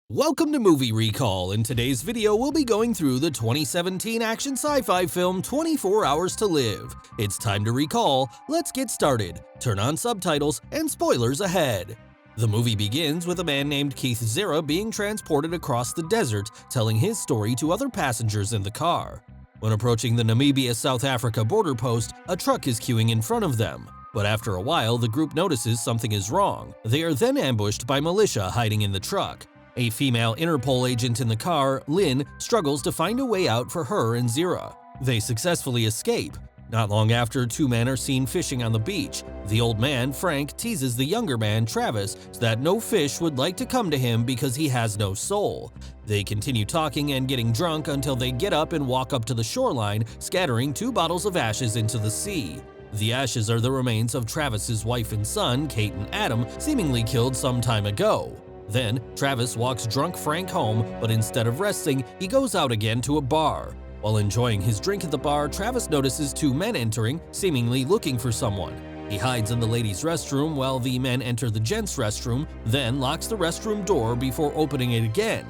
Welcome to Movie Recall. In today's video, we'll be going through the 2017 action sci-fi film 24 Hours to Live. It's time to recall. Let's get started. Turn on subtitles and spoilers ahead. The movie begins with a man named Keith Zera being transported across the desert, telling his story to other passengers in the car. When approaching the Namibia-South Africa border post, a truck is queuing in front of them. But after a while, the group notices something is wrong. They are then ambushed by militia hiding in the truck. A female Interpol agent in the car, Lynn, struggles to find a way out for her and Zera. They successfully escape. Not long after, two men are seen fishing on the beach. The old man, Frank, teases the younger man, Travis, that no fish would like to come to him because he has no soul. They continue talking and getting drunk until they get up and walk up to the shoreline, scattering 2 bottles of ashes into the sea. The ashes are the remains of Travis's wife and son, Kate and Adam, seemingly killed some time ago. Then, Travis walks drunk Frank home, but instead of resting, he goes out again to a bar. While enjoying his drink at the bar, Travis notices 2 men entering, seemingly looking for someone. He hides in the ladies' restroom while the men enter the gents' restroom, then locks the restroom door before opening it again.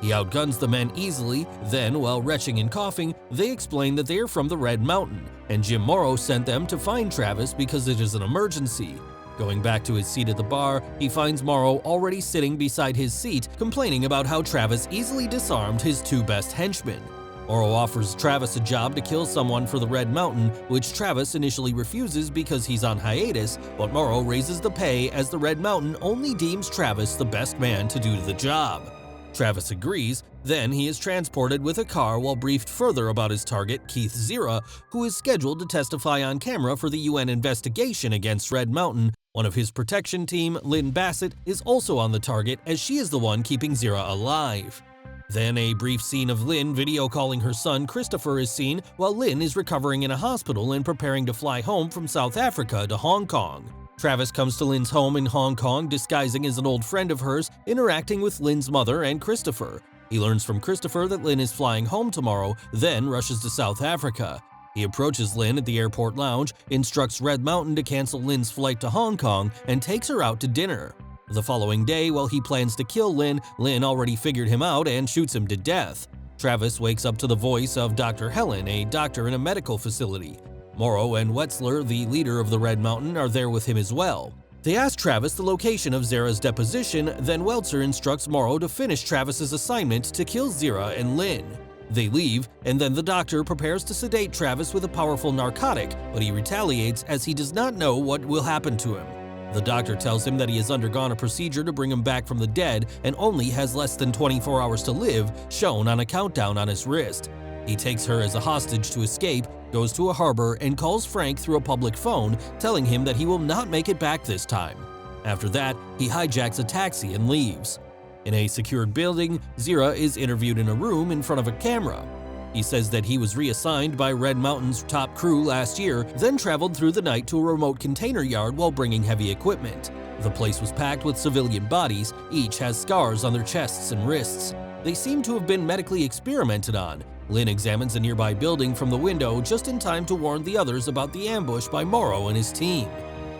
He outguns the men easily, then, while retching and coughing, they explain that they are from the Red Mountain, and Jim Morrow sent them to find Travis because it is an emergency. Going back to his seat at the bar, he finds Morrow already sitting beside his seat, complaining about how Travis easily disarmed his 2 best henchmen. Morrow offers Travis a job to kill someone for the Red Mountain, which Travis initially refuses because he's on hiatus, but Morrow raises the pay as the Red Mountain only deems Travis the best man to do the job. Travis agrees, then he is transported with a car while briefed further about his target, Keith Zera, who is scheduled to testify on camera for the UN investigation against Red Mountain. One of his protection team, Lynn Bassett, is also on the target as she is the one keeping Zera alive. Then a brief scene of Lynn video calling her son Christopher is seen while Lynn is recovering in a hospital and preparing to fly home from South Africa to Hong Kong. Travis comes to Lynn's home in Hong Kong disguising as an old friend of hers, interacting with Lynn's mother and Christopher. He learns from Christopher that Lynn is flying home tomorrow, then rushes to South Africa. He approaches Lynn at the airport lounge, instructs Red Mountain to cancel Lynn's flight to Hong Kong, and takes her out to dinner. The following day, while he plans to kill Lynn, Lynn already figured him out and shoots him to death. Travis wakes up to the voice of Dr. Helen, a doctor in a medical facility. Morrow and Wetzler, the leader of the Red Mountain, are there with him as well. They ask Travis the location of Zera's deposition, then Welzer instructs Morrow to finish Travis's assignment to kill Zera and Lynn. They leave, and then the doctor prepares to sedate Travis with a powerful narcotic, but he retaliates as he does not know what will happen to him. The doctor tells him that he has undergone a procedure to bring him back from the dead and only has less than 24 hours to live, shown on a countdown on his wrist. He takes her as a hostage to escape, goes to a harbor, and calls Frank through a public phone, telling him that he will not make it back this time. After that, he hijacks a taxi and leaves. In a secured building, Zera is interviewed in a room in front of a camera. He says that he was reassigned by Red Mountain's top crew last year, then traveled through the night to a remote container yard while bringing heavy equipment. The place was packed with civilian bodies, each has scars on their chests and wrists. They seem to have been medically experimented on. Lynn examines a nearby building from the window just in time to warn the others about the ambush by Morrow and his team.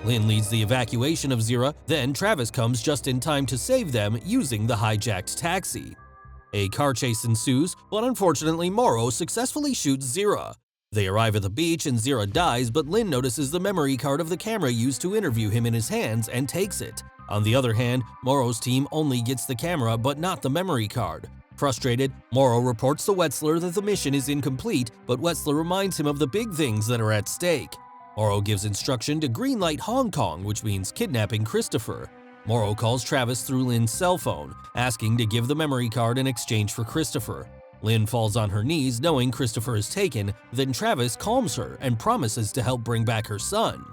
Lynn leads the evacuation of Zera, then Travis comes just in time to save them using the hijacked taxi. A car chase ensues, but unfortunately Morrow successfully shoots Zera. They arrive at the beach and Zera dies, but Lynn notices the memory card of the camera used to interview him in his hands and takes it. On the other hand, Morrow's team only gets the camera but not the memory card. Frustrated, Morrow reports to Wetzler that the mission is incomplete, but Wetzler reminds him of the big things that are at stake. Morrow gives instruction to greenlight Hong Kong, which means kidnapping Christopher. Morrow calls Travis through Lynn's cell phone, asking to give the memory card in exchange for Christopher. Lynn falls on her knees knowing Christopher is taken, then Travis calms her and promises to help bring back her son.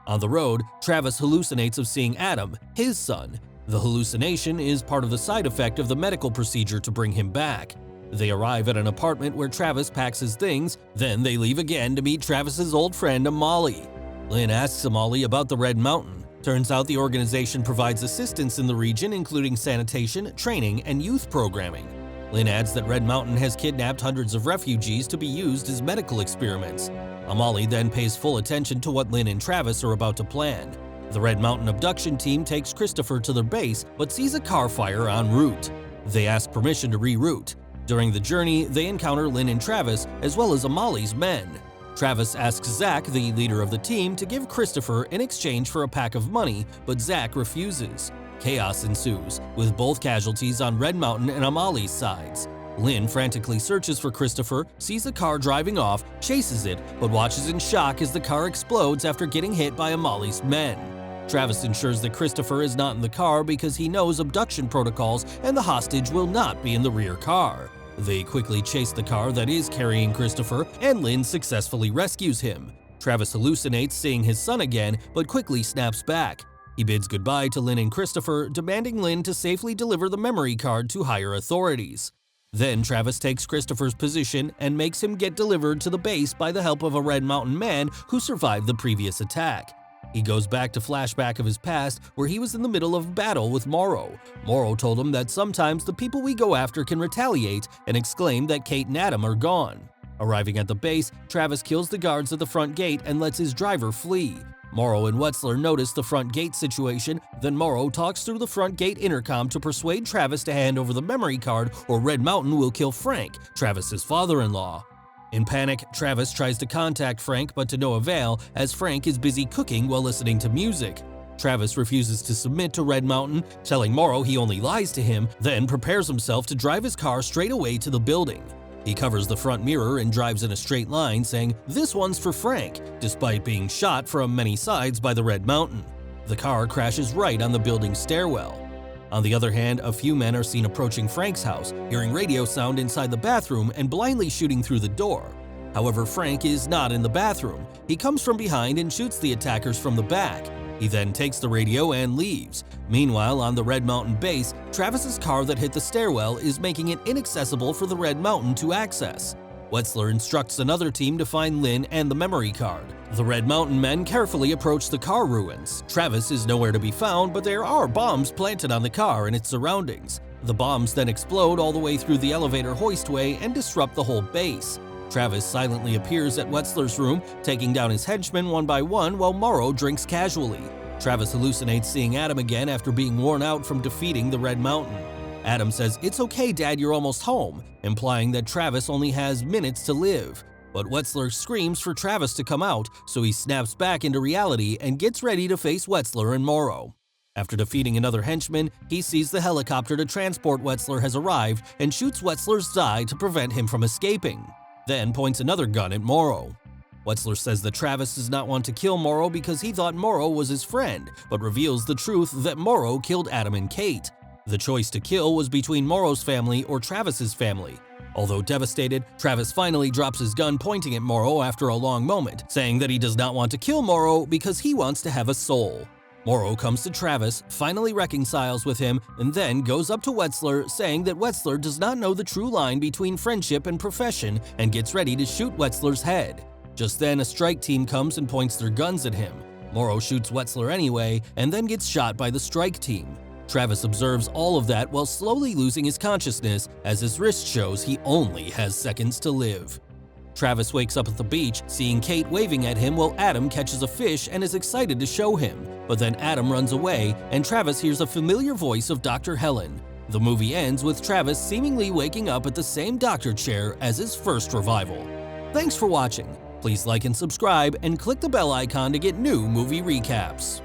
On the road, Travis hallucinates of seeing Adam, his son. The hallucination is part of the side effect of the medical procedure to bring him back. They arrive at an apartment where Travis packs his things, then they leave again to meet Travis's old friend Amali. Lynn asks Amali about the Red Mountain. Turns out the organization provides assistance in the region, including sanitation, training, and youth programming. Lynn adds that Red Mountain has kidnapped hundreds of refugees to be used as medical experiments. Amali then pays full attention to what Lynn and Travis are about to plan. The Red Mountain abduction team takes Christopher to their base, but sees a car fire en route. They ask permission to reroute. During the journey, they encounter Lynn and Travis, as well as Amali's men. Travis asks Zach, the leader of the team, to give Christopher in exchange for a pack of money, but Zach refuses. Chaos ensues, with both casualties on Red Mountain and Amali's sides. Lynn frantically searches for Christopher, sees a car driving off, chases it, but watches in shock as the car explodes after getting hit by Amali's men. Travis ensures that Christopher is not in the car because he knows abduction protocols and the hostage will not be in the rear car. They quickly chase the car that is carrying Christopher, and Lynn successfully rescues him. Travis hallucinates seeing his son again, but quickly snaps back. He bids goodbye to Lynn and Christopher, demanding Lynn to safely deliver the memory card to higher authorities. Then Travis takes Christopher's position and makes him get delivered to the base by the help of a Red Mountain man who survived the previous attack. He goes back to flashback of his past where he was in the middle of battle with Morrow. Morrow told him that sometimes the people we go after can retaliate and exclaimed that Kate and Adam are gone. Arriving at the base, Travis kills the guards at the front gate and lets his driver flee. Morrow and Wetzler notice the front gate situation, then Morrow talks through the front gate intercom to persuade Travis to hand over the memory card or Red Mountain will kill Frank, Travis's father-in-law. In panic, Travis tries to contact Frank but to no avail as Frank is busy cooking while listening to music. Travis refuses to submit to Red Mountain, telling Morrow he only lies to him, then prepares himself to drive his car straight away to the building. He covers the front mirror and drives in a straight line saying, "This one's for Frank," despite being shot from many sides by the Red Mountain. The car crashes right on the building's stairwell. On the other hand, a few men are seen approaching Frank's house, hearing radio sound inside the bathroom and blindly shooting through the door. However, Frank is not in the bathroom. He comes from behind and shoots the attackers from the back. He then takes the radio and leaves. Meanwhile, on the Red Mountain base, Travis's car that hit the stairwell is making it inaccessible for the Red Mountain to access. Wetzler instructs another team to find Lynn and the memory card. The Red Mountain men carefully approach the car ruins. Travis is nowhere to be found, but there are bombs planted on the car and its surroundings. The bombs then explode all the way through the elevator hoistway and disrupt the whole base. Travis silently appears at Wetzler's room, taking down his henchmen one by one while Morrow drinks casually. Travis hallucinates seeing Adam again after being worn out from defeating the Red Mountain. Adam says, "It's okay, Dad, you're almost home," implying that Travis only has minutes to live. But Wetzler screams for Travis to come out, so he snaps back into reality and gets ready to face Wetzler and Morrow. After defeating another henchman, he sees the helicopter to transport Wetzler has arrived and shoots Wetzler's thigh to prevent him from escaping, then points another gun at Morrow. Wetzler says that Travis does not want to kill Morrow because he thought Morrow was his friend, but reveals the truth that Morrow killed Adam and Kate. The choice to kill was between Morrow's family or Travis's family. Although devastated, Travis finally drops his gun pointing at Morrow after a long moment, saying that he does not want to kill Morrow because he wants to have a soul. Morrow comes to Travis, finally reconciles with him, and then goes up to Wetzler saying that Wetzler does not know the true line between friendship and profession and gets ready to shoot Wetzler's head. Just then, a strike team comes and points their guns at him. Morrow shoots Wetzler anyway and then gets shot by the strike team. Travis observes all of that while slowly losing his consciousness as his wrist shows he only has seconds to live. Travis wakes up at the beach, seeing Kate waving at him while Adam catches a fish and is excited to show him. But then Adam runs away and Travis hears a familiar voice of Dr. Helen. The movie ends with Travis seemingly waking up at the same doctor chair as his first revival. Thanks for watching. Please like and subscribe and click the bell icon to get new movie recaps.